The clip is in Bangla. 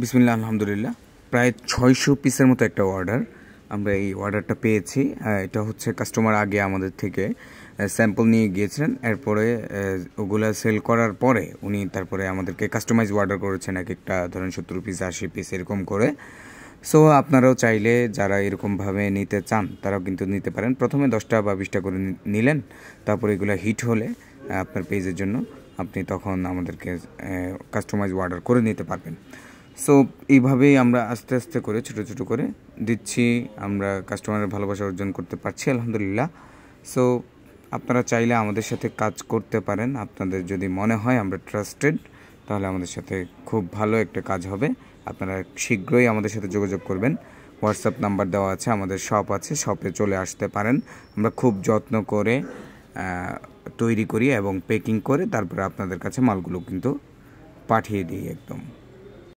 বিসমিল্লাহ আলহামদুলিল্লাহ। প্রায় ৬০০ পিসের মতো একটা অর্ডার আমরা এই অর্ডারটা পেয়েছি। এটা হচ্ছে কাস্টমার আগে আমাদের থেকে স্যাম্পল নিয়ে গিয়েছিলেন, এরপরে ওগুলা সেল করার পরে উনি তারপরে আমাদেরকে কাস্টমাইজ অর্ডার করেছেন, এক একটা ধরেন ৭০ পিস ৮০ পিস এরকম করে। সো আপনারাও চাইলে যারা এরকমভাবে নিতে চান তারাও কিন্তু নিতে পারেন। প্রথমে 10টা বা 20টা করে নিলেন, তারপরে এগুলো হিট হলে আপনার পেজের জন্য আপনি তখন আমাদেরকে কাস্টমাইজ অর্ডার করে নিতে পারবেন। সো এইভাবেই আমরা আস্তে আস্তে করে ছোটো ছোটো করে দিচ্ছি, আমরা কাস্টমারের ভালোবাসা অর্জন করতে পারছি আলহামদুলিল্লাহ। সো আপনারা চাইলে আমাদের সাথে কাজ করতে পারেন। আপনাদের যদি মনে হয় আমরা ট্রাস্টেড, তাহলে আমাদের সাথে খুব ভালো একটা কাজ হবে। আপনারা শীঘ্রই আমাদের সাথে যোগাযোগ করবেন। হোয়াটসঅ্যাপ নাম্বার দেওয়া আছে, আমাদের শপ আছে, শপে চলে আসতে পারেন। আমরা খুব যত্ন করে তৈরি করি এবং প্যাকিং করে তারপরে আপনাদের কাছে মালগুলো কিন্তু পাঠিয়ে দিই একদম।